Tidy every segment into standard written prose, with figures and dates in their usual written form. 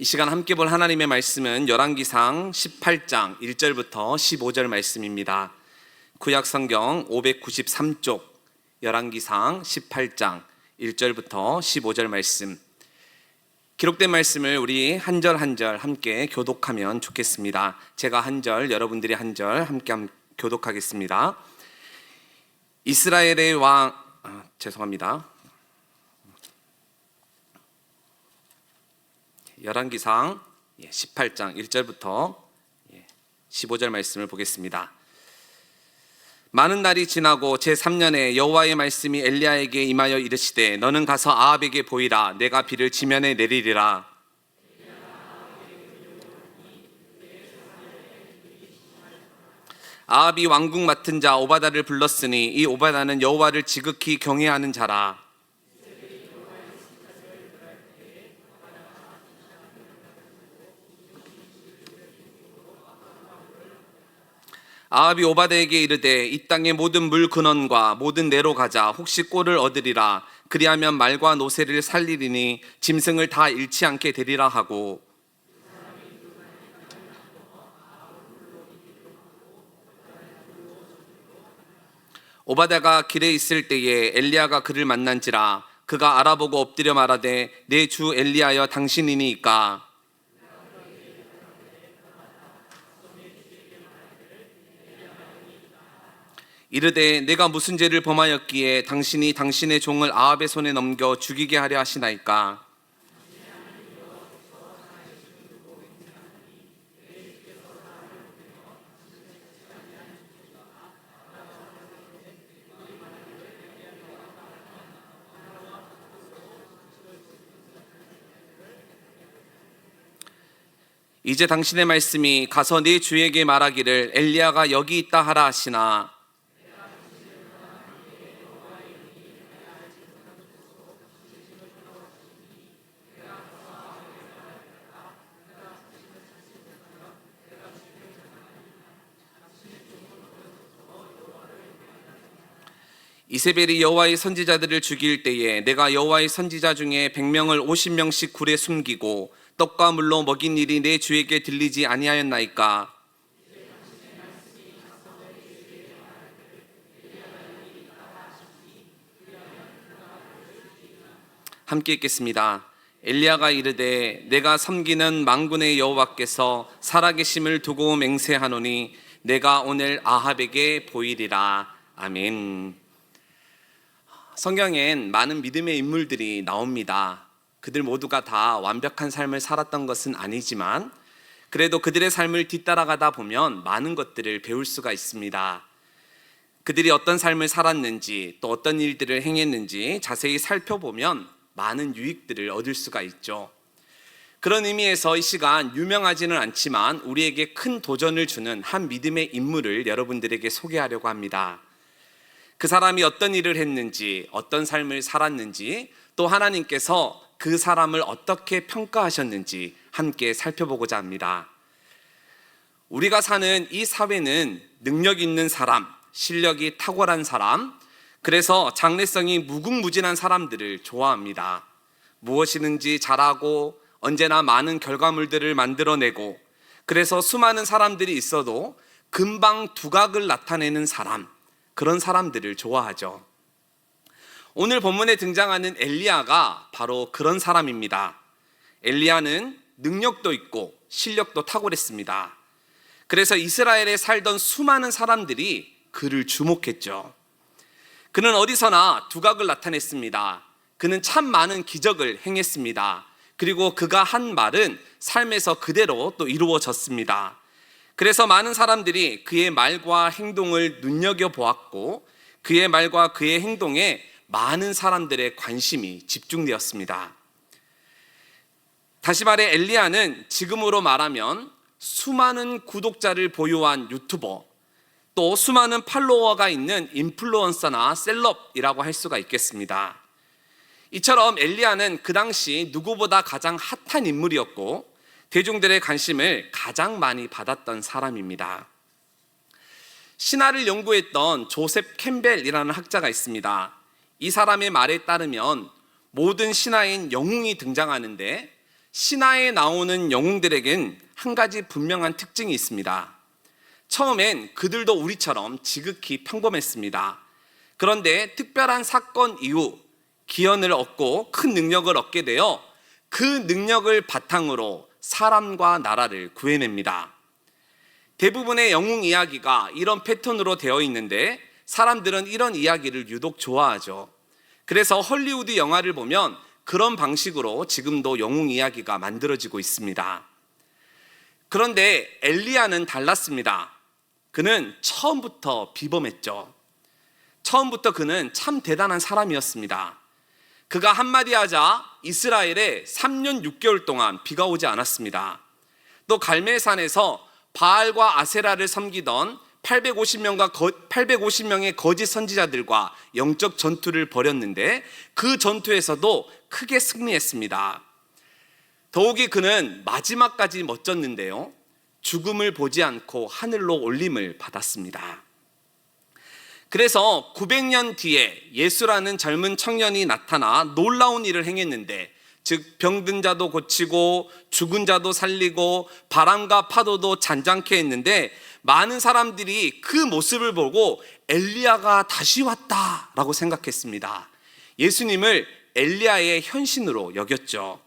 이 시간 함께 볼 하나님의 말씀은 열왕기상 18장 1절부터 15절 말씀입니다. 구약 성경 593쪽 열왕기상 18장 1절부터 15절 말씀, 기록된 말씀을 우리 한 절 한 절 함께 교독하면 좋겠습니다. 제가 한 절, 여러분들이 한 절 함께 교독하겠습니다. 이스라엘의 왕, 열왕기상 18장 1절부터 15절 말씀을 보겠습니다. 많은 날이 지나고 제3년에 여호와의 말씀이 엘리야에게 임하여 이르시되 너는 가서 아합에게 보이라. 내가 비를 지면에 내리리라. 아합이 왕궁 맡은 자 오바다를 불렀으니 이 오바다는 여호와를 지극히 경외하는 자라. 아합이 오바다에게 이르되 이 땅의 모든 물 근원과 모든 내로 가자. 혹시 꼴을 얻으리라. 그리하면 말과 노새를 살리리니 짐승을 다 잃지 않게 되리라 하고, 오바다가 길에 있을 때에 엘리야가 그를 만난지라. 그가 알아보고 엎드려 말하되 내 주 엘리야여 당신이니이까. 이르되 내가 무슨 죄를 범하였기에 당신이 당신의 종을 아합의 손에 넘겨 죽이게 하려 하시나이까. 이제 당신의 말씀이 가서 네 주에게 말하기를 엘리야가 여기 있다 하라 하시나. 이세벨이 여호와의 선지자들을 죽일 때에 내가 여호와의 선지자 중에 100명을 50명씩 굴에 숨기고 떡과 물로 먹인 일이 내 주에게 들리지 아니하였나이까. 함께 읽겠습니다. 엘리야가 이르되 내가 섬기는 만군의 여호와께서 살아계심을 두고 맹세하노니 내가 오늘 아합에게 보이리라. 아멘. 성경엔 많은 믿음의 인물들이 나옵니다. 그들 모두가 다 완벽한 삶을 살았던 것은 아니지만 그래도 그들의 삶을 뒤따라가다 보면 많은 것들을 배울 수가 있습니다. 그들이 어떤 삶을 살았는지 또 어떤 일들을 행했는지 자세히 살펴보면 많은 유익들을 얻을 수가 있죠. 그런 의미에서 이 시간 유명하지는 않지만 우리에게 큰 도전을 주는 한 믿음의 인물을 여러분들에게 소개하려고 합니다. 그 사람이 어떤 일을 했는지, 어떤 삶을 살았는지, 또 하나님께서 그 사람을 어떻게 평가하셨는지 함께 살펴보고자 합니다. 우리가 사는 이 사회는 능력 있는 사람, 실력이 탁월한 사람, 그래서 장래성이 무궁무진한 사람들을 좋아합니다. 무엇이든지 잘하고 언제나 많은 결과물들을 만들어내고, 그래서 수많은 사람들이 있어도 금방 두각을 나타내는 사람, 그런 사람들을 좋아하죠. 오늘 본문에 등장하는 엘리야가 바로 그런 사람입니다. 엘리야는 능력도 있고 실력도 탁월했습니다. 그래서 이스라엘에 살던 수많은 사람들이 그를 주목했죠. 그는 어디서나 두각을 나타냈습니다. 그는 참 많은 기적을 행했습니다. 그리고 그가 한 말은 삶에서 그대로 또 이루어졌습니다. 그래서 많은 사람들이 그의 말과 행동을 눈여겨보았고 그의 말과 그의 행동에 많은 사람들의 관심이 집중되었습니다. 다시 말해 엘리야는 지금으로 말하면 수많은 구독자를 보유한 유튜버, 또 수많은 팔로워가 있는 인플루언서나 셀럽이라고 할 수가 있겠습니다. 이처럼 엘리야는 그 당시 누구보다 가장 핫한 인물이었고 대중들의 관심을 가장 많이 받았던 사람입니다. 신화를 연구했던 조셉 캠벨이라는 학자가 있습니다. 이 사람의 말에 따르면 모든 신화엔 영웅이 등장하는데 신화에 나오는 영웅들에겐 한 가지 분명한 특징이 있습니다. 처음엔 그들도 우리처럼 지극히 평범했습니다. 그런데 특별한 사건 이후 기원을 얻고 큰 능력을 얻게 되어 그 능력을 바탕으로 사람과 나라를 구해냅니다. 대부분의 영웅 이야기가 이런 패턴으로 되어 있는데 사람들은 이런 이야기를 유독 좋아하죠. 그래서 헐리우드 영화를 보면 그런 방식으로 지금도 영웅 이야기가 만들어지고 있습니다. 그런데 엘리야는 달랐습니다. 그는 처음부터 비범했죠. 처음부터 그는 참 대단한 사람이었습니다. 그가 한마디 하자 이스라엘에 3년 6개월 동안 비가 오지 않았습니다. 또 갈멜산에서 바알과 아세라를 섬기던 850명의 거짓 선지자들과 영적 전투를 벌였는데 그 전투에서도 크게 승리했습니다. 더욱이 그는 마지막까지 멋졌는데요, 죽음을 보지 않고 하늘로 올림을 받았습니다. 그래서 900년 뒤에 예수라는 젊은 청년이 나타나 놀라운 일을 행했는데, 즉 병든 자도 고치고 죽은 자도 살리고 바람과 파도도 잔잔케 했는데, 많은 사람들이 그 모습을 보고 엘리야가 다시 왔다라고 생각했습니다. 예수님을 엘리야의 현신으로 여겼죠.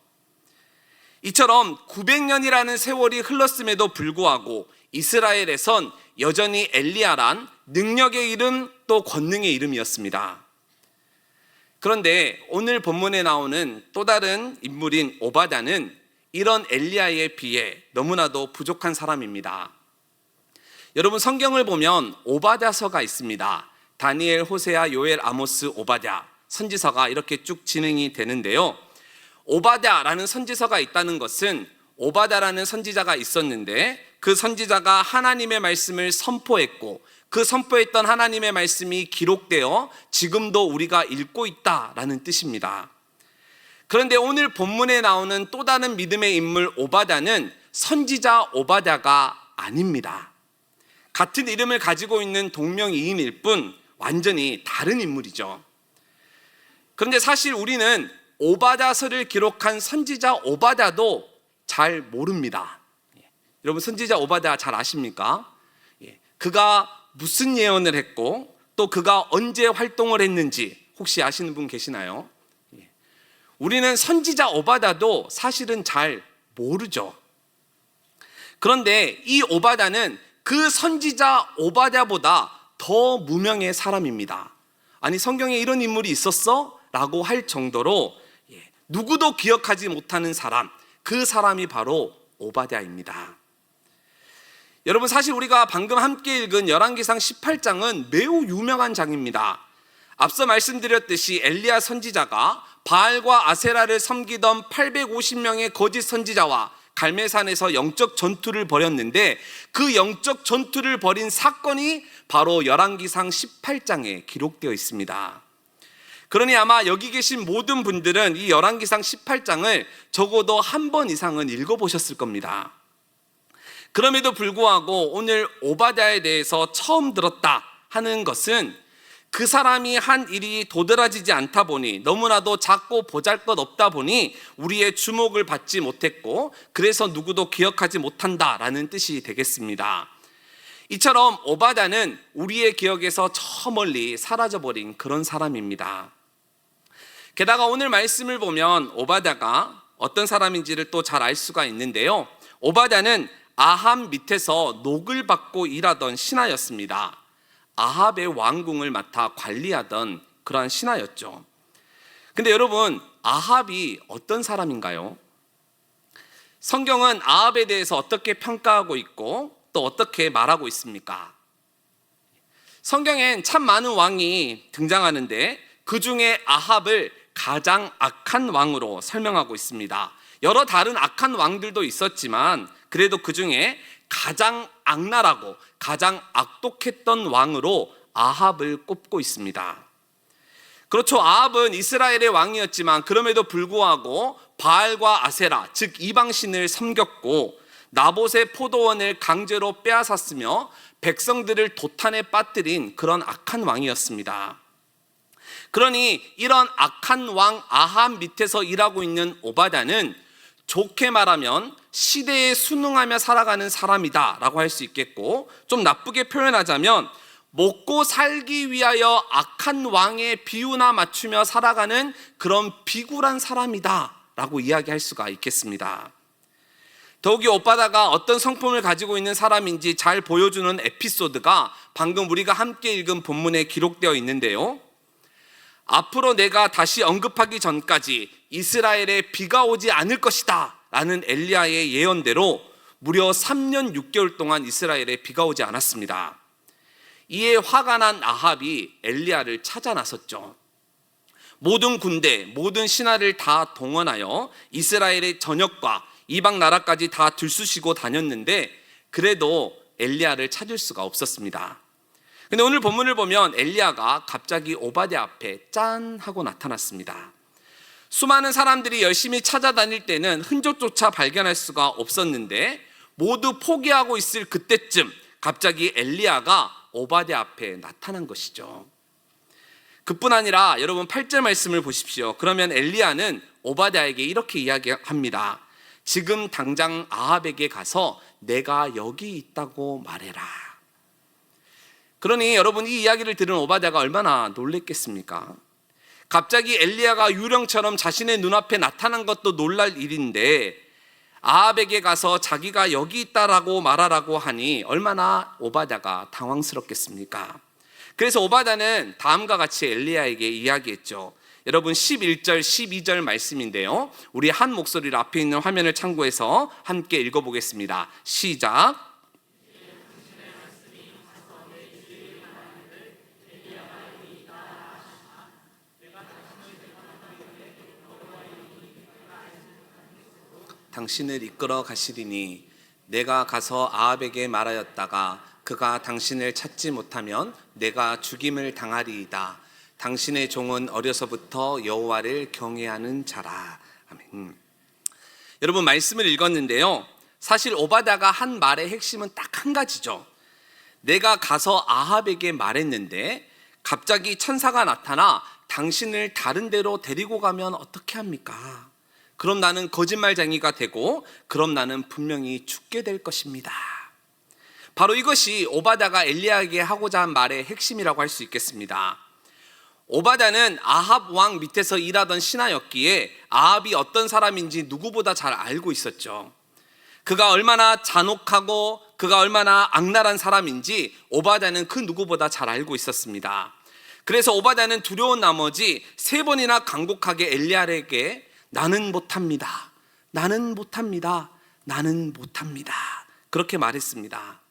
이처럼 900년이라는 세월이 흘렀음에도 불구하고 이스라엘에선 여전히 엘리야란 능력의 이름, 또 권능의 이름이었습니다. 그런데 오늘 본문에 나오는 또 다른 인물인 오바댜는 이런 엘리야에 비해 너무나도 부족한 사람입니다. 여러분, 성경을 보면 오바댜서가 있습니다. 다니엘, 호세아, 요엘, 아모스, 오바댜 선지서가 이렇게 쭉 진행이 되는데요, 오바댜라는 선지서가 있다는 것은 오바댜라는 선지자가 있었는데 그 선지자가 하나님의 말씀을 선포했고 그 선포했던 하나님의 말씀이 기록되어 지금도 우리가 읽고 있다라는 뜻입니다. 그런데 오늘 본문에 나오는 또 다른 믿음의 인물 오바댜는 선지자 오바댜가 아닙니다. 같은 이름을 가지고 있는 동명이인일 뿐 완전히 다른 인물이죠. 그런데 사실 우리는 오바댜서를 기록한 선지자 오바댜도 잘 모릅니다. 여러분, 선지자 오바댜 잘 아십니까? 그가 무슨 예언을 했고 또 그가 언제 활동을 했는지 혹시 아시는 분 계시나요? 우리는 선지자 오바댜도 사실은 잘 모르죠. 그런데 이 오바댜는 그 선지자 오바댜보다 더 무명의 사람입니다. 아니, 성경에 이런 인물이 있었어? 라고 할 정도로 누구도 기억하지 못하는 사람, 그 사람이 바로 오바댜입니다. 여러분, 사실 우리가 방금 함께 읽은 열왕기상 18장은 매우 유명한 장입니다. 앞서 말씀드렸듯이 엘리야 선지자가 바알과 아세라를 섬기던 850명의 거짓 선지자와 갈멜산에서 영적 전투를 벌였는데 그 영적 전투를 벌인 사건이 바로 열왕기상 18장에 기록되어 있습니다. 그러니 아마 여기 계신 모든 분들은 이 열왕기상 18장을 적어도 한 번 이상은 읽어보셨을 겁니다. 그럼에도 불구하고 오늘 오바댜에 대해서 처음 들었다 하는 것은 그 사람이 한 일이 도드라지지 않다 보니, 너무나도 작고 보잘것없다 보니 우리의 주목을 받지 못했고 그래서 누구도 기억하지 못한다라는 뜻이 되겠습니다. 이처럼 오바댜는 우리의 기억에서 저 멀리 사라져버린 그런 사람입니다. 게다가 오늘 말씀을 보면 오바댜가 어떤 사람인지를 또 잘 알 수가 있는데요, 오바댜는 아합 밑에서 녹을 받고 일하던 신하였습니다. 아합의 왕궁을 맡아 관리하던 그러한 신하였죠. 근데 여러분, 아합이 어떤 사람인가요? 성경은 아합에 대해서 어떻게 평가하고 있고 또 어떻게 말하고 있습니까? 성경엔 참 많은 왕이 등장하는데 그 중에 아합을 가장 악한 왕으로 설명하고 있습니다. 여러 다른 악한 왕들도 있었지만 그래도 그 중에 가장 악랄하고 가장 악독했던 왕으로 아합을 꼽고 있습니다. 그렇죠, 아합은 이스라엘의 왕이었지만 그럼에도 불구하고 바알과 아세라, 즉 이방신을 섬겼고 나봇의 포도원을 강제로 빼앗았으며 백성들을 도탄에 빠뜨린 그런 악한 왕이었습니다. 그러니 이런 악한 왕 아합 밑에서 일하고 있는 오바댜는 좋게 말하면 시대에 순응하며 살아가는 사람이다 라고 할 수 있겠고, 좀 나쁘게 표현하자면 먹고 살기 위하여 악한 왕의 비유나 맞추며 살아가는 그런 비굴한 사람이다 라고 이야기할 수가 있겠습니다. 더욱이 오바다가 어떤 성품을 가지고 있는 사람인지 잘 보여주는 에피소드가 방금 우리가 함께 읽은 본문에 기록되어 있는데요, 앞으로 내가 다시 언급하기 전까지 이스라엘에 비가 오지 않을 것이다 라는 엘리야의 예언대로 무려 3년 6개월 동안 이스라엘에 비가 오지 않았습니다. 이에 화가 난 아합이 엘리야를 찾아 나섰죠. 모든 군대, 모든 신하를 다 동원하여 이스라엘의 전역과 이방 나라까지 다 들쑤시고 다녔는데 그래도 엘리야를 찾을 수가 없었습니다. 근데 오늘 본문을 보면 엘리야가 갑자기 오바댜 앞에 짠 하고 나타났습니다. 수많은 사람들이 열심히 찾아다닐 때는 흔적조차 발견할 수가 없었는데 모두 포기하고 있을 그때쯤 갑자기 엘리야가 오바댜 앞에 나타난 것이죠. 그뿐 아니라 여러분 8절 말씀을 보십시오. 그러면 엘리야는 오바댜에게 이렇게 이야기합니다. 지금 당장 아합에게 가서 내가 여기 있다고 말해라. 그러니 여러분 이 이야기를 들은 오바댜가 얼마나 놀랬겠습니까? 갑자기 엘리야가 유령처럼 자신의 눈앞에 나타난 것도 놀랄 일인데 아합에게 가서 자기가 여기 있다라고 말하라고 하니 얼마나 오바댜가 당황스럽겠습니까? 그래서 오바댜는 다음과 같이 엘리야에게 이야기했죠. 여러분 11절 12절 말씀인데요, 우리 한 목소리로 앞에 있는 화면을 참고해서 함께 읽어보겠습니다. 시작. 당신을 이끌어 가시리니 내가 가서 아합에게 말하였다가 그가 당신을 찾지 못하면 내가 죽임을 당하리이다. 당신의 종은 어려서부터 여호와를 경외하는 자라. 아멘. 여러분 말씀을 읽었는데요, 사실 오바댜가 한 말의 핵심은 딱 한 가지죠. 내가 가서 아합에게 말했는데 갑자기 천사가 나타나 당신을 다른 데로 데리고 가면 어떻게 합니까? 그럼 나는 거짓말쟁이가 되고 그럼 나는 분명히 죽게 될 것입니다. 바로 이것이 오바댜가 엘리야에게 하고자 한 말의 핵심이라고 할 수 있겠습니다. 오바댜는 아합 왕 밑에서 일하던 신하였기에 아합이 어떤 사람인지 누구보다 잘 알고 있었죠. 그가 얼마나 잔혹하고 그가 얼마나 악랄한 사람인지 오바댜는 그 누구보다 잘 알고 있었습니다. 그래서 오바댜는 두려운 나머지 3번이나 간곡하게 엘리야에게 나는 못합니다. 나는 못합니다. 나는 못합니다. 그렇게 말했습니다.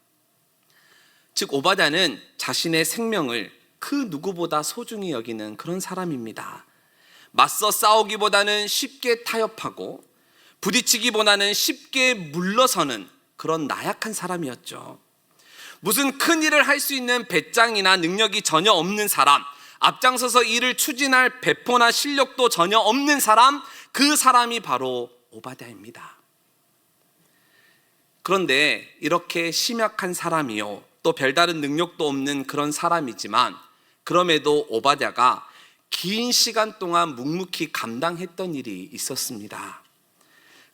즉 오바댜는 자신의 생명을 그 누구보다 소중히 여기는 그런 사람입니다. 맞서 싸우기보다는 쉽게 타협하고 부딪히기보다는 쉽게 물러서는 그런 나약한 사람이었죠. 무슨 큰 일을 할 수 있는 배짱이나 능력이 전혀 없는 사람, 앞장서서 일을 추진할 배포나 실력도 전혀 없는 사람, 그 사람이 바로 오바댜입니다. 그런데 이렇게 심약한 사람이요, 또 별다른 능력도 없는 그런 사람이지만 그럼에도 오바댜가 긴 시간 동안 묵묵히 감당했던 일이 있었습니다.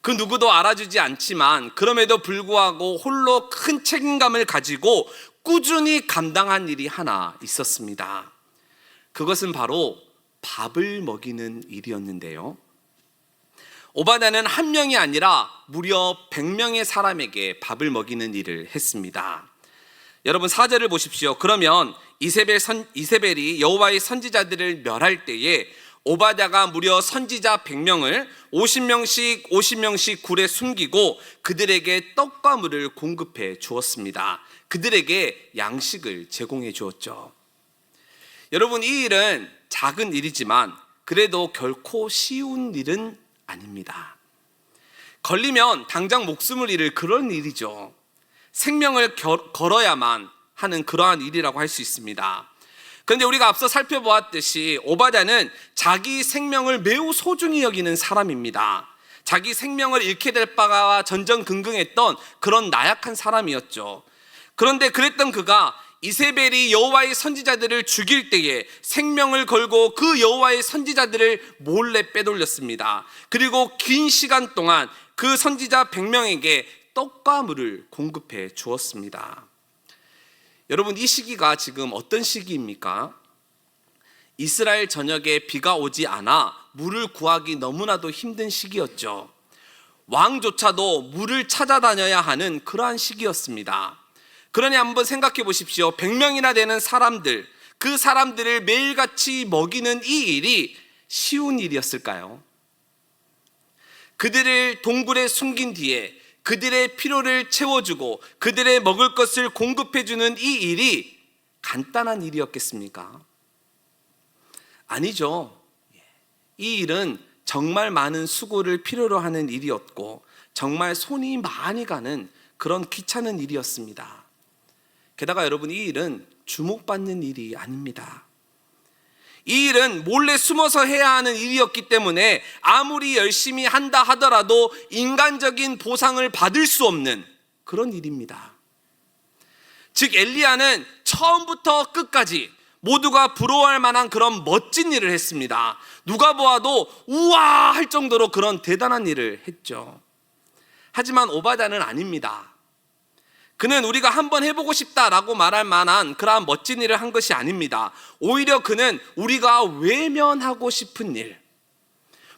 그 누구도 알아주지 않지만 그럼에도 불구하고 홀로 큰 책임감을 가지고 꾸준히 감당한 일이 하나 있었습니다. 그것은 바로 밥을 먹이는 일이었는데요, 오바댜는 한 명이 아니라 무려 100명의 사람에게 밥을 먹이는 일을 했습니다. 여러분 4절을 보십시오. 그러면 이세벨이 여호와의 선지자들을 멸할 때에 오바댜가 무려 선지자 100명을 50명씩 굴에 숨기고 그들에게 떡과 물을 공급해 주었습니다. 그들에게 양식을 제공해 주었죠. 여러분 이 일은 작은 일이지만 그래도 결코 쉬운 일은 아닙니다. 걸리면 당장 목숨을 잃을 그런 일이죠. 생명을 걸어야만 하는 그러한 일이라고 할 수 있습니다. 그런데 우리가 앞서 살펴보았듯이 오바댜는 자기 생명을 매우 소중히 여기는 사람입니다. 자기 생명을 잃게 될 바가 전전긍긍했던 그런 나약한 사람이었죠. 그런데 그랬던 그가 이세벨이 여호와의 선지자들을 죽일 때에 생명을 걸고 그 여호와의 선지자들을 몰래 빼돌렸습니다. 그리고 긴 시간 동안 그 선지자 100명에게 떡과 물을 공급해 주었습니다. 여러분, 이 시기가 지금 어떤 시기입니까? 이스라엘 전역에 비가 오지 않아 물을 구하기 너무나도 힘든 시기였죠. 왕조차도 물을 찾아다녀야 하는 그러한 시기였습니다. 그러니 한번 생각해 보십시오. 100명이나 되는 사람들, 그 사람들을 매일같이 먹이는 이 일이 쉬운 일이었을까요? 그들을 동굴에 숨긴 뒤에 그들의 필요를 채워주고 그들의 먹을 것을 공급해주는 이 일이 간단한 일이었겠습니까? 아니죠. 이 일은 정말 많은 수고를 필요로 하는 일이었고 정말 손이 많이 가는 그런 귀찮은 일이었습니다. 게다가 여러분, 이 일은 주목받는 일이 아닙니다. 이 일은 몰래 숨어서 해야 하는 일이었기 때문에 아무리 열심히 한다 하더라도 인간적인 보상을 받을 수 없는 그런 일입니다. 즉, 엘리야는 처음부터 끝까지 모두가 부러워할 만한 그런 멋진 일을 했습니다. 누가 보아도 우와 할 정도로 그런 대단한 일을 했죠. 하지만 오바댜는 아닙니다. 그는 우리가 한번 해보고 싶다라고 말할 만한 그러한 멋진 일을 한 것이 아닙니다. 오히려 그는 우리가 외면하고 싶은 일,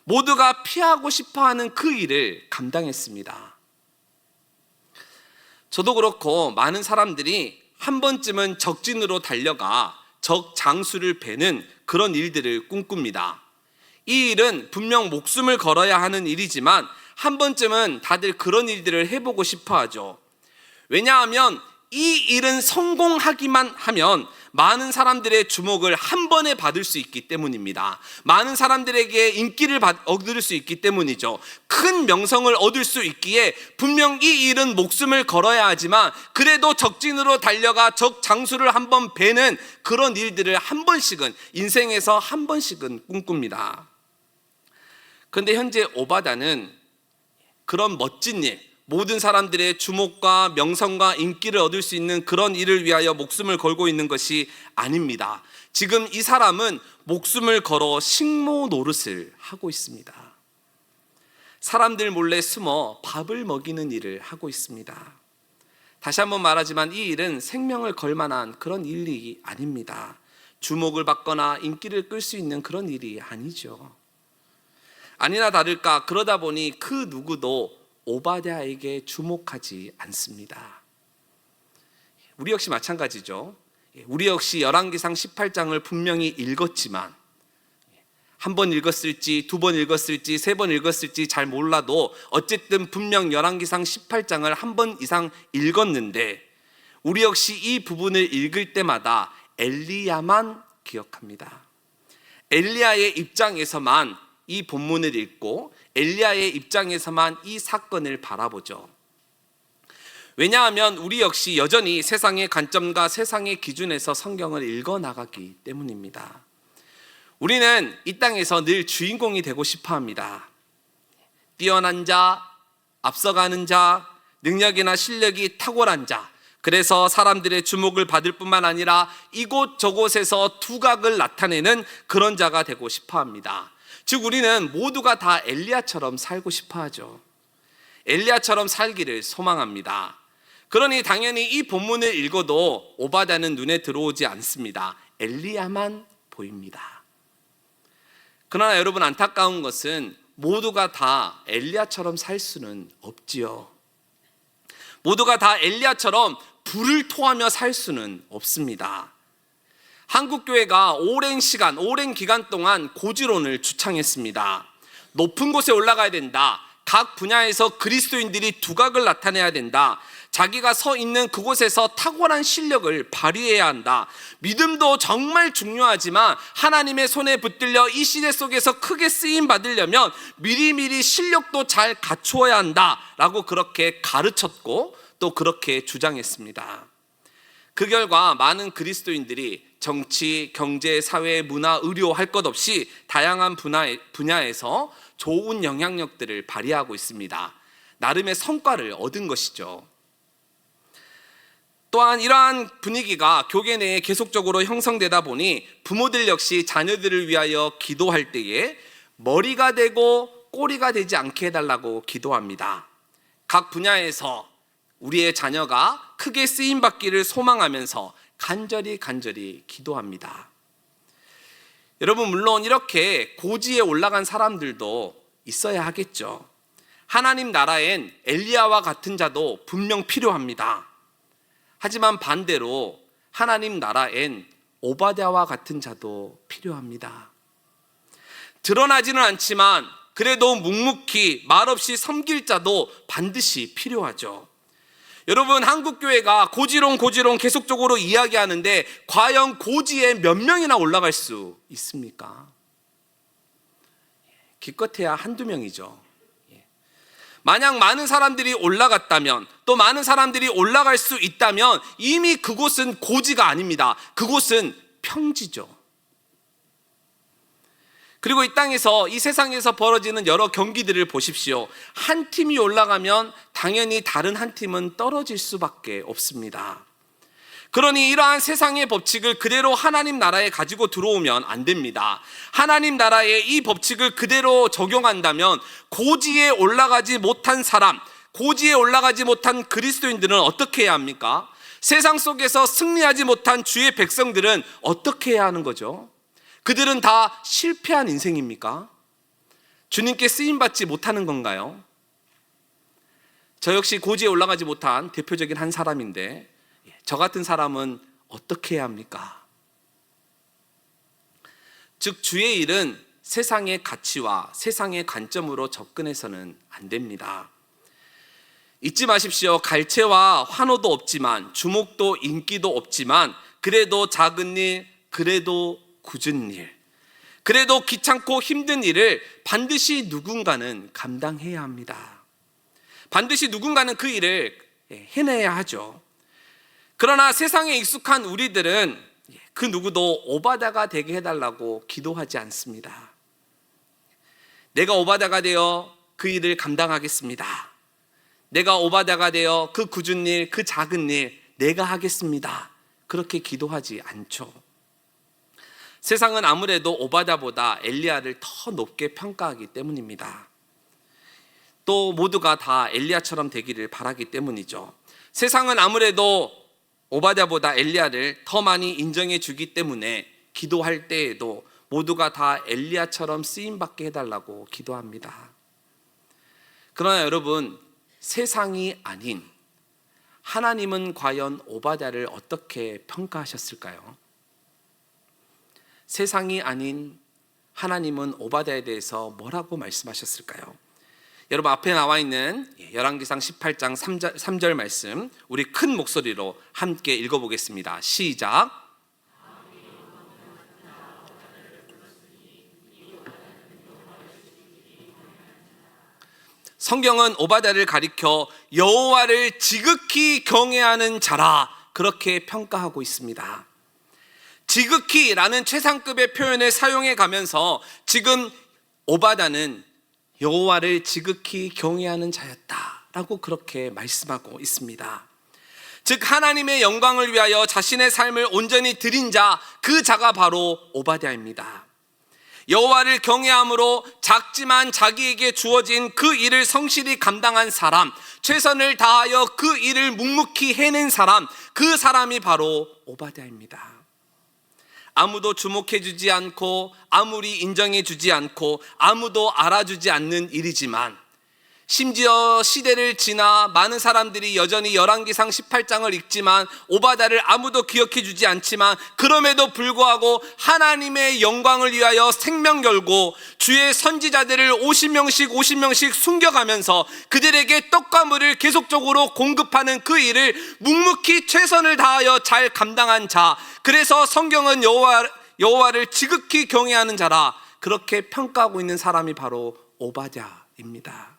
모두가 피하고 싶어하는 그 일을 감당했습니다. 저도 그렇고 많은 사람들이 한 번쯤은 적진으로 달려가 적 장수를 베는 그런 일들을 꿈꿉니다. 이 일은 분명 목숨을 걸어야 하는 일이지만 한 번쯤은 다들 그런 일들을 해보고 싶어 하죠. 왜냐하면 이 일은 성공하기만 하면 많은 사람들의 주목을 한 번에 받을 수 있기 때문입니다. 많은 사람들에게 인기를 얻을 수 있기 때문이죠. 큰 명성을 얻을 수 있기에 분명 이 일은 목숨을 걸어야 하지만 그래도 적진으로 달려가 적 장수를 한번 베는 그런 일들을 한 번씩은, 인생에서 한 번씩은 꿈꿉니다. 그런데 현재 오바댜는 그런 멋진 일, 모든 사람들의 주목과 명성과 인기를 얻을 수 있는 그런 일을 위하여 목숨을 걸고 있는 것이 아닙니다. 지금 이 사람은 목숨을 걸어 식모 노릇을 하고 있습니다. 사람들 몰래 숨어 밥을 먹이는 일을 하고 있습니다. 다시 한번 말하지만 이 일은 생명을 걸 만한 그런 일이 아닙니다. 주목을 받거나 인기를 끌 수 있는 그런 일이 아니죠. 아니나 다를까 그러다 보니 그 누구도 오바댜에게 주목하지 않습니다. 우리 역시 마찬가지죠. 우리 역시 열왕기상 18장을 분명히 읽었지만 한 번 읽었을지 두 번 읽었을지 세 번 읽었을지 잘 몰라도 어쨌든 분명 열왕기상 18장을 한 번 이상 읽었는데 우리 역시 이 부분을 읽을 때마다 엘리야만 기억합니다. 엘리야의 입장에서만 이 본문을 읽고 엘리야의 입장에서만 이 사건을 바라보죠. 왜냐하면 우리 역시 여전히 세상의 관점과 세상의 기준에서 성경을 읽어나가기 때문입니다. 우리는 이 땅에서 늘 주인공이 되고 싶어 합니다. 뛰어난 자, 앞서가는 자, 능력이나 실력이 탁월한 자, 그래서 사람들의 주목을 받을 뿐만 아니라 이곳 저곳에서 두각을 나타내는 그런 자가 되고 싶어 합니다. 즉 우리는 모두가 다 엘리야처럼 살고 싶어 하죠. 엘리야처럼 살기를 소망합니다. 그러니 당연히 이 본문을 읽어도 오바댜는 눈에 들어오지 않습니다. 엘리야만 보입니다. 그러나 여러분, 안타까운 것은 모두가 다 엘리야처럼 살 수는 없지요. 모두가 다 엘리야처럼 불을 토하며 살 수는 없습니다. 한국교회가 오랜 기간 동안 고지론을 주창했습니다. 높은 곳에 올라가야 된다. 각 분야에서 그리스도인들이 두각을 나타내야 된다. 자기가 서 있는 그곳에서 탁월한 실력을 발휘해야 한다. 믿음도 정말 중요하지만 하나님의 손에 붙들려 이 시대 속에서 크게 쓰임 받으려면 미리미리 실력도 잘 갖추어야 한다라고 그렇게 가르쳤고 또 그렇게 주장했습니다. 그 결과 많은 그리스도인들이 정치, 경제, 사회, 문화, 의료 할 것 없이 다양한 분야에서 좋은 영향력들을 발휘하고 있습니다. 나름의 성과를 얻은 것이죠. 또한 이러한 분위기가 교계 내에 계속적으로 형성되다 보니 부모들 역시 자녀들을 위하여 기도할 때에 머리가 되고 꼬리가 되지 않게 해달라고 기도합니다. 각 분야에서 우리의 자녀가 크게 쓰임받기를 소망하면서 간절히 기도합니다. 여러분, 물론 이렇게 고지에 올라간 사람들도 있어야 하겠죠. 하나님 나라엔 엘리야와 같은 자도 분명 필요합니다. 하지만 반대로 하나님 나라엔 오바댜와 같은 자도 필요합니다. 드러나지는 않지만 그래도 묵묵히 말없이 섬길 자도 반드시 필요하죠. 여러분, 한국교회가 고지론 계속적으로 이야기하는데 과연 고지에 몇 명이나 올라갈 수 있습니까? 기껏해야 한두 명이죠. 만약 많은 사람들이 올라갔다면, 또 많은 사람들이 올라갈 수 있다면 이미 그곳은 고지가 아닙니다. 그곳은 평지죠. 그리고 이 땅에서, 이 세상에서 벌어지는 여러 경기들을 보십시오. 한 팀이 올라가면 당연히 다른 한 팀은 떨어질 수밖에 없습니다. 그러니 이러한 세상의 법칙을 그대로 하나님 나라에 가지고 들어오면 안 됩니다. 하나님 나라의 이 법칙을 그대로 적용한다면 고지에 올라가지 못한 사람, 고지에 올라가지 못한 그리스도인들은 어떻게 해야 합니까? 세상 속에서 승리하지 못한 주의 백성들은 어떻게 해야 하는 거죠? 그들은 다 실패한 인생입니까? 주님께 쓰임받지 못하는 건가요? 저 역시 고지에 올라가지 못한 대표적인 한 사람인데, 저 같은 사람은 어떻게 해야 합니까? 즉, 주의 일은 세상의 가치와 세상의 관점으로 접근해서는 안 됩니다. 잊지 마십시오. 갈채와 환호도 없지만, 주목도 인기도 없지만, 그래도 작은 일, 그래도 굳은 일, 그래도 귀찮고 힘든 일을 반드시 누군가는 감당해야 합니다. 반드시 누군가는 그 일을 해내야 하죠. 그러나 세상에 익숙한 우리들은 그 누구도 오바댜가 되게 해달라고 기도하지 않습니다. 내가 오바댜가 되어 그 일을 감당하겠습니다. 내가 오바댜가 되어 그 굳은 일, 그 작은 일 내가 하겠습니다. 그렇게 기도하지 않죠. 세상은 아무래도 오바댜보다 엘리야를 더 높게 평가하기 때문입니다. 또 모두가 다 엘리야처럼 되기를 바라기 때문이죠. 세상은 아무래도 오바댜보다 엘리야를 더 많이 인정해 주기 때문에 기도할 때에도 모두가 다 엘리야처럼 쓰임받게 해달라고 기도합니다. 그러나 여러분, 세상이 아닌 하나님은 과연 오바댜를 어떻게 평가하셨을까요? 세상이 아닌 하나님은 오바댜에 대해서 뭐라고 말씀하셨을까요? 여러분, 앞에 나와 있는 열왕기상 18장 3절 말씀 우리 큰 목소리로 함께 읽어보겠습니다. 시작. 성경은 오바댜를 가리켜 여호와를 지극히 경외하는 자라 그렇게 평가하고 있습니다. 지극히라는 최상급의 표현을 사용해 가면서 지금 오바댜는 여호와를 지극히 경외하는 자였다라고 그렇게 말씀하고 있습니다. 즉, 하나님의 영광을 위하여 자신의 삶을 온전히 드린 자, 그 자가 바로 오바댜입니다. 여호와를 경외함으로 작지만 자기에게 주어진 그 일을 성실히 감당한 사람, 최선을 다하여 그 일을 묵묵히 해낸 사람, 그 사람이 바로 오바댜입니다. 아무도 주목해주지 않고 아무리 인정해주지 않고 아무도 알아주지 않는 일이지만, 심지어 시대를 지나 많은 사람들이 여전히 열왕기상 18장을 읽지만 오바댜를 아무도 기억해주지 않지만, 그럼에도 불구하고 하나님의 영광을 위하여 생명 걸고 주의 선지자들을 50명씩 숨겨가면서 그들에게 떡과 물을 계속적으로 공급하는 그 일을 묵묵히 최선을 다하여 잘 감당한 자, 그래서 성경은 여호와를 지극히 경외하는 자라 그렇게 평가하고 있는 사람이 바로 오바댜입니다.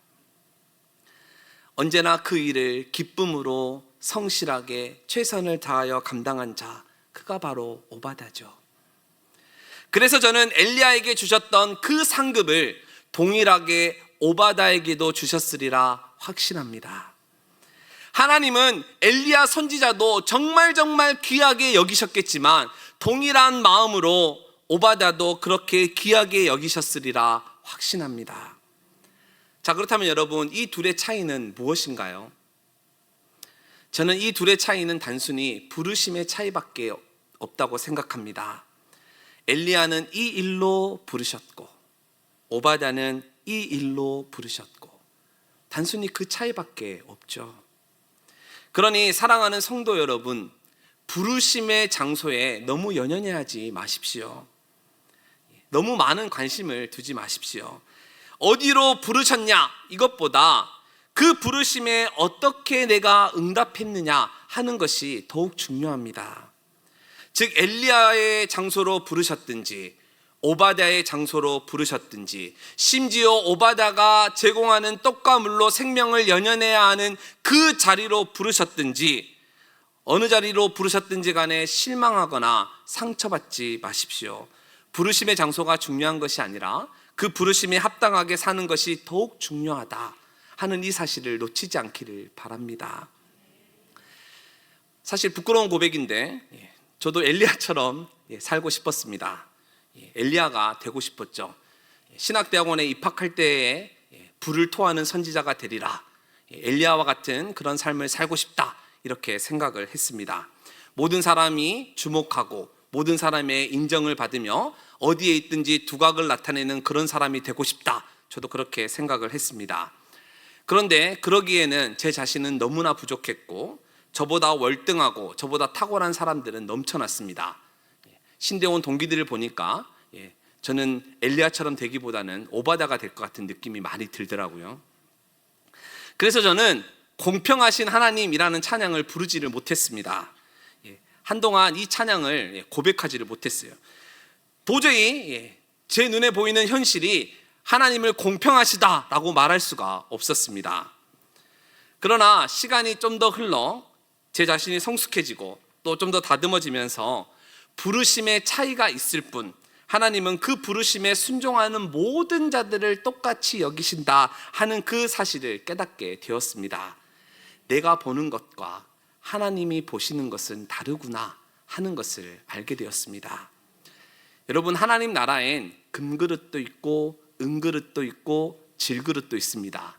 언제나 그 일을 기쁨으로 성실하게 최선을 다하여 감당한 자, 그가 바로 오바댜죠. 그래서 저는 엘리야에게 주셨던 그 상급을 동일하게 오바댜에게도 주셨으리라 확신합니다. 하나님은 엘리야 선지자도 정말 귀하게 여기셨겠지만 동일한 마음으로 오바댜도 그렇게 귀하게 여기셨으리라 확신합니다. 자, 그렇다면 여러분, 이 둘의 차이는 무엇인가요? 저는 이 둘의 차이는 단순히 부르심의 차이밖에 없다고 생각합니다. 엘리야는 이 일로 부르셨고 오바댜는 이 일로 부르셨고, 단순히 그 차이밖에 없죠. 그러니 사랑하는 성도 여러분, 부르심의 장소에 너무 연연해하지 마십시오. 너무 많은 관심을 두지 마십시오. 어디로 부르셨냐 이것보다 그 부르심에 어떻게 내가 응답했느냐 하는 것이 더욱 중요합니다. 즉 엘리야의 장소로 부르셨든지 오바댜의 장소로 부르셨든지, 심지어 오바댜가 제공하는 떡과 물로 생명을 연연해야 하는 그 자리로 부르셨든지, 어느 자리로 부르셨든지 간에 실망하거나 상처받지 마십시오. 부르심의 장소가 중요한 것이 아니라 그 부르심에 합당하게 사는 것이 더욱 중요하다 하는 이 사실을 놓치지 않기를 바랍니다. 사실 부끄러운 고백인데 저도 엘리야처럼 살고 싶었습니다. 엘리야가 되고 싶었죠. 신학대학원에 입학할 때에 불을 토하는 선지자가 되리라, 엘리야와 같은 그런 삶을 살고 싶다, 이렇게 생각을 했습니다. 모든 사람이 주목하고 모든 사람의 인정을 받으며 어디에 있든지 두각을 나타내는 그런 사람이 되고 싶다, 저도 그렇게 생각을 했습니다. 그런데 그러기에는 제 자신은 너무나 부족했고 저보다 월등하고 저보다 탁월한 사람들은 넘쳐났습니다. 신대원 동기들을 보니까 저는 엘리야처럼 되기보다는 오바댜가 될 것 같은 느낌이 많이 들더라고요. 그래서 저는 공평하신 하나님이라는 찬양을 부르지를 못했습니다. 한동안 이 찬양을 고백하지를 못했어요. 도저히 제 눈에 보이는 현실이 하나님을 공평하시다라고 말할 수가 없었습니다. 그러나 시간이 좀 더 흘러 제 자신이 성숙해지고 또 좀 더 다듬어지면서 부르심의 차이가 있을 뿐 하나님은 그 부르심에 순종하는 모든 자들을 똑같이 여기신다 하는 그 사실을 깨닫게 되었습니다. 내가 보는 것과 하나님이 보시는 것은 다르구나 하는 것을 알게 되었습니다. 여러분, 하나님 나라엔 금그릇도 있고 은그릇도 있고 질그릇도 있습니다.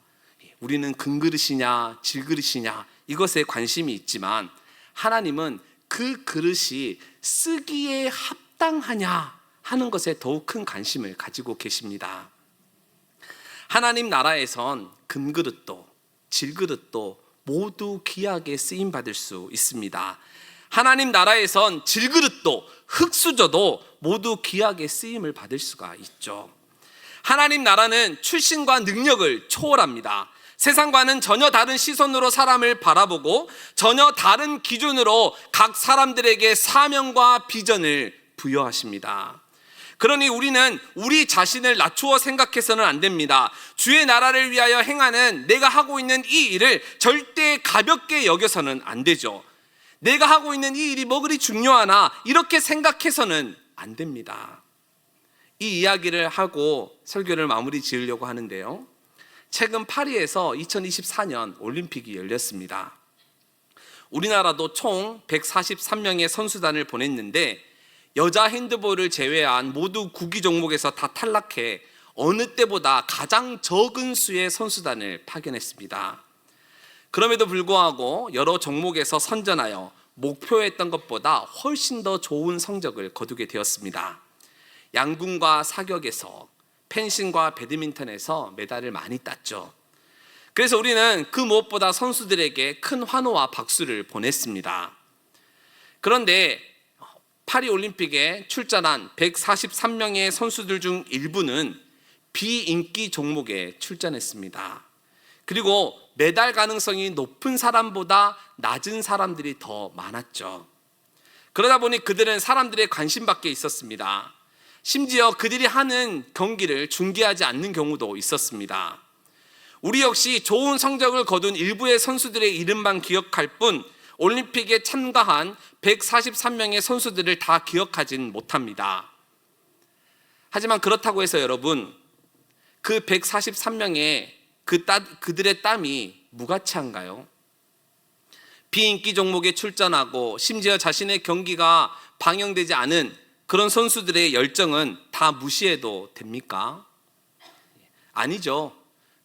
우리는 금그릇이냐 질그릇이냐 이것에 관심이 있지만 하나님은 그 그릇이 쓰기에 합당하냐 하는 것에 더욱 큰 관심을 가지고 계십니다. 하나님 나라에선 금그릇도 질그릇도 모두 귀하게 쓰임받을 수 있습니다. 하나님 나라에선 질그릇도 흙수저도 모두 귀하게 쓰임을 받을 수가 있죠. 하나님 나라는 출신과 능력을 초월합니다. 세상과는 전혀 다른 시선으로 사람을 바라보고 전혀 다른 기준으로 각 사람들에게 사명과 비전을 부여하십니다. 그러니 우리는 우리 자신을 낮추어 생각해서는 안 됩니다. 주의 나라를 위하여 행하는 내가 하고 있는 이 일을 절대 가볍게 여겨서는 안 되죠. 내가 하고 있는 이 일이 뭐 그리 중요하나 이렇게 생각해서는 안 됩니다. 이 이야기를 하고 설교를 마무리 지으려고 하는데요, 최근 파리에서 2024년 올림픽이 열렸습니다. 우리나라도 총 143명의 선수단을 보냈는데 여자 핸드볼을 제외한 모두 구기 종목에서 다 탈락해 어느 때보다 가장 적은 수의 선수단을 파견했습니다. 그럼에도 불구하고 여러 종목에서 선전하여 목표했던 것보다 훨씬 더 좋은 성적을 거두게 되었습니다. 양궁과 사격에서, 펜싱과 배드민턴에서 메달을 많이 땄죠. 그래서 우리는 그 무엇보다 선수들에게 큰 환호와 박수를 보냈습니다. 그런데 파리올림픽에 출전한 143명의 선수들 중 일부는 비인기 종목에 출전했습니다. 그리고 메달 가능성이 높은 사람보다 낮은 사람들이 더 많았죠. 그러다 보니 그들은 사람들의 관심 밖에 있었습니다. 심지어 그들이 하는 경기를 중계하지 않는 경우도 있었습니다. 우리 역시 좋은 성적을 거둔 일부의 선수들의 이름만 기억할 뿐 올림픽에 참가한 143명의 선수들을 다 기억하진 못합니다. 하지만 그렇다고 해서 여러분, 그 143명의 그들의 땀이 무가치한가요? 비인기 종목에 출전하고 심지어 자신의 경기가 방영되지 않은 그런 선수들의 열정은 다 무시해도 됩니까? 아니죠.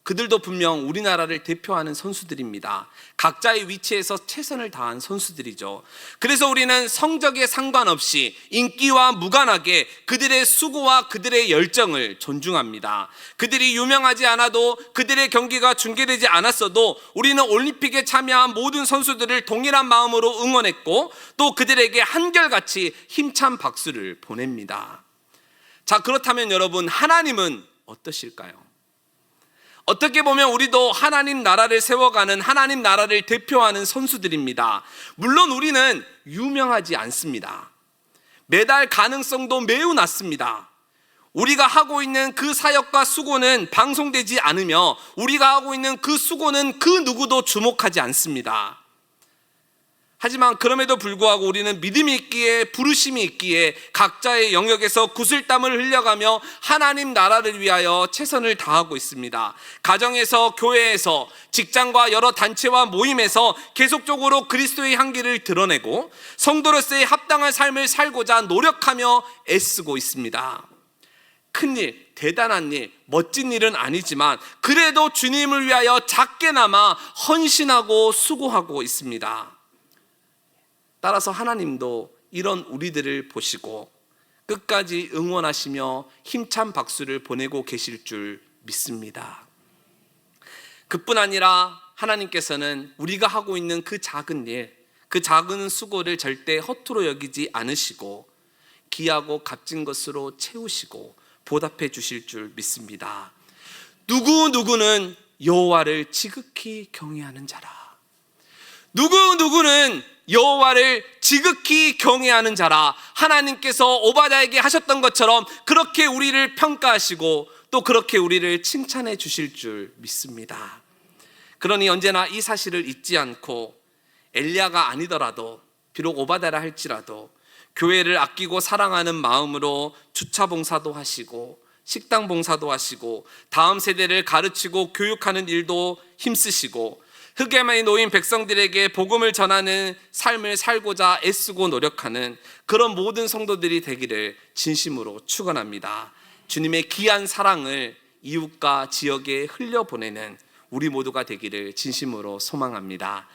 그들도 분명 우리나라를 대표하는 선수들입니다. 각자의 위치에서 최선을 다한 선수들이죠. 그래서 우리는 성적에 상관없이 인기와 무관하게 그들의 수고와 그들의 열정을 존중합니다. 그들이 유명하지 않아도, 그들의 경기가 중계되지 않았어도 우리는 올림픽에 참여한 모든 선수들을 동일한 마음으로 응원했고, 또 그들에게 한결같이 힘찬 박수를 보냅니다. 자, 그렇다면 여러분, 하나님은 어떠실까요? 어떻게 보면 우리도 하나님 나라를 세워가는, 하나님 나라를 대표하는 선수들입니다. 물론 우리는 유명하지 않습니다. 메달 가능성도 매우 낮습니다. 우리가 하고 있는 그 사역과 수고는 방송되지 않으며, 우리가 하고 있는 그 수고는 그 누구도 주목하지 않습니다. 하지만 그럼에도 불구하고 우리는 믿음이 있기에, 부르심이 있기에 각자의 영역에서 구슬땀을 흘려가며 하나님 나라를 위하여 최선을 다하고 있습니다. 가정에서, 교회에서, 직장과 여러 단체와 모임에서 계속적으로 그리스도의 향기를 드러내고 성도로서의 합당한 삶을 살고자 노력하며 애쓰고 있습니다. 큰일, 대단한 일, 멋진 일은 아니지만 그래도 주님을 위하여 작게나마 헌신하고 수고하고 있습니다. 따라서 하나님도 이런 우리들을 보시고 끝까지 응원하시며 힘찬 박수를 보내고 계실 줄 믿습니다. 그뿐 아니라 하나님께서는 우리가 하고 있는 그 작은 일, 그 작은 수고를 절대 허투루 여기지 않으시고 귀하고 값진 것으로 채우시고 보답해 주실 줄 믿습니다. 누구는 여호와를 지극히 경외하는 자라. 누구는 여호와를 지극히 경외하는 자라. 하나님께서 오바댜에게 하셨던 것처럼 그렇게 우리를 평가하시고 또 그렇게 우리를 칭찬해 주실 줄 믿습니다. 그러니 언제나 이 사실을 잊지 않고, 엘리야가 아니더라도, 비록 오바댜라 할지라도 교회를 아끼고 사랑하는 마음으로 주차 봉사도 하시고 식당 봉사도 하시고 다음 세대를 가르치고 교육하는 일도 힘쓰시고 흑암에 놓인 백성들에게 복음을 전하는 삶을 살고자 애쓰고 노력하는 그런 모든 성도들이 되기를 진심으로 축원합니다. 주님의 귀한 사랑을 이웃과 지역에 흘려보내는 우리 모두가 되기를 진심으로 소망합니다.